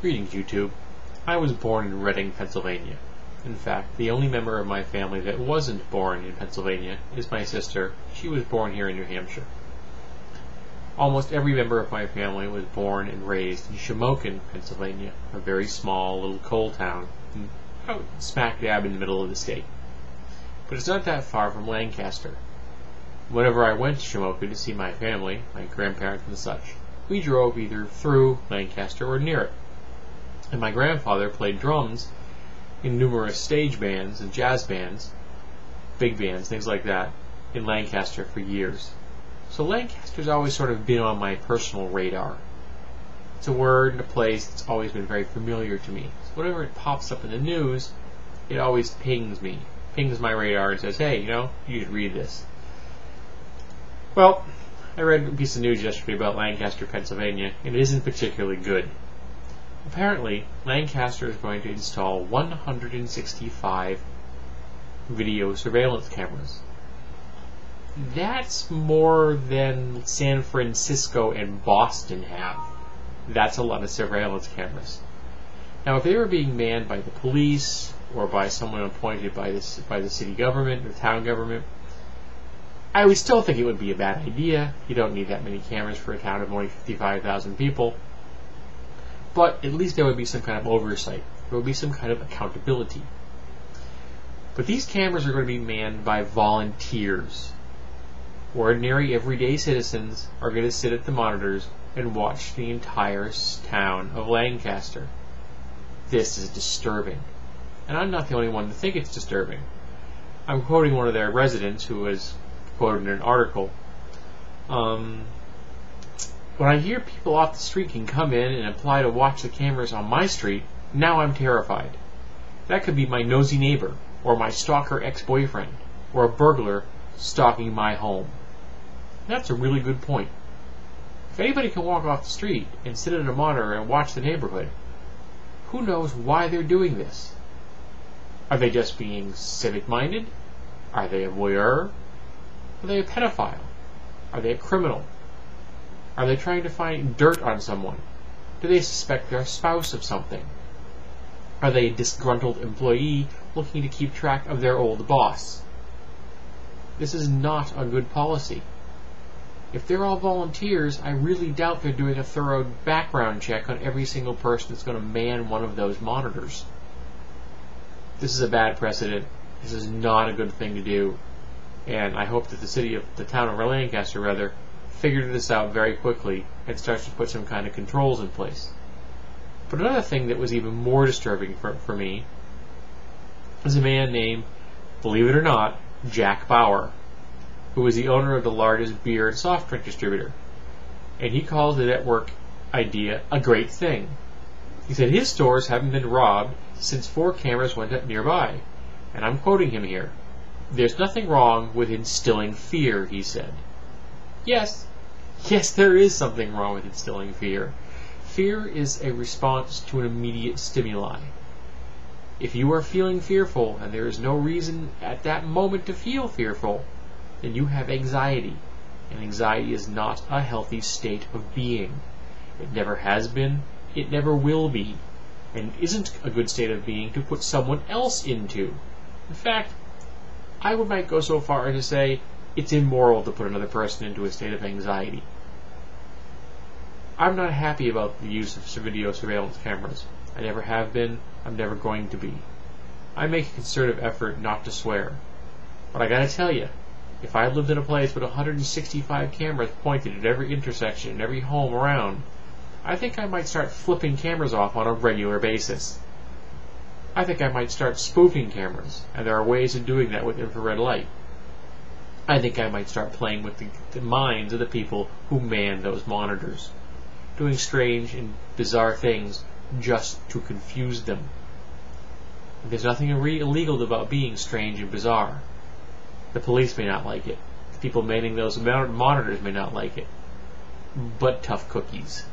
Greetings, YouTube. I was born in Reading, Pennsylvania. In fact, the only member of my family that wasn't born in Pennsylvania is my sister. She was born here in New Hampshire. Almost every member of my family was born and raised in Shamokin, Pennsylvania, a very small little coal town, smack dab in the middle of the state. But it's not that far from Lancaster. Whenever I went to Shamokin to see my family, my grandparents and such, we drove either through Lancaster or near it. And my grandfather played drums in numerous stage bands and jazz bands, big bands, things like that, in Lancaster for years. So Lancaster's always sort of been on my personal radar. It's a word and a place that's always been very familiar to me. So whenever it pops up in the news, it always pings my radar and says, hey, you should read this. Well, I read a piece of news yesterday about Lancaster, Pennsylvania, and it isn't particularly good. Apparently, Lancaster is going to install 165 video surveillance cameras. That's more than San Francisco and Boston have. That's a lot of surveillance cameras. Now, if they were being manned by the police or by someone appointed by the city government or town government, I would still think it would be a bad idea. You don't need that many cameras for a town of only 55,000 people. But at least there would be some kind of oversight. There would be some kind of accountability. But these cameras are going to be manned by volunteers. Ordinary, everyday citizens are going to sit at the monitors and watch the entire town of Lancaster. This is disturbing. And I'm not the only one to think it's disturbing. I'm quoting one of their residents who was quoted in an article. When I hear people off the street can come in and apply to watch the cameras on my street, now I'm terrified. That could be my nosy neighbor, or my stalker ex-boyfriend, or a burglar stalking my home. That's a really good point. If anybody can walk off the street and sit at a monitor and watch the neighborhood, who knows why they're doing this? Are they just being civic-minded? Are they a voyeur? Are they a pedophile? Are they a criminal? Are they trying to find dirt on someone? Do they suspect their spouse of something? Are they a disgruntled employee looking to keep track of their old boss? This is not a good policy. If they're all volunteers, I really doubt they're doing a thorough background check on every single person that's going to man one of those monitors. This is a bad precedent. This is not a good thing to do. And I hope that the town of Lancaster, figured this out very quickly and starts to put some kind of controls in place. But another thing that was even more disturbing for me is a man named, believe it or not, Jack Bauer, who is the owner of the largest beer and soft drink distributor. And he calls the network idea a great thing. He said his stores haven't been robbed since 4 cameras went up nearby. And I'm quoting him here. There's nothing wrong with instilling fear, he said. Yes, there is something wrong with instilling fear. Fear is a response to an immediate stimuli. If you are feeling fearful and there is no reason at that moment to feel fearful, then you have anxiety. And anxiety is not a healthy state of being. It never has been, it never will be, and isn't a good state of being to put someone else into. In fact, I might go so far as to say it's immoral to put another person into a state of anxiety. I'm not happy about the use of video surveillance cameras. I never have been. I'm never going to be. I make a concerted effort not to swear. But I gotta tell you, if I lived in a place with 165 cameras pointed at every intersection and every home around, I think I might start flipping cameras off on a regular basis. I think I might start spoofing cameras, and there are ways of doing that with infrared light. I think I might start playing with the minds of the people who man those monitors, doing strange and bizarre things just to confuse them. There's nothing illegal about being strange and bizarre. The police may not like it. The people manning those monitors may not like it. But tough cookies.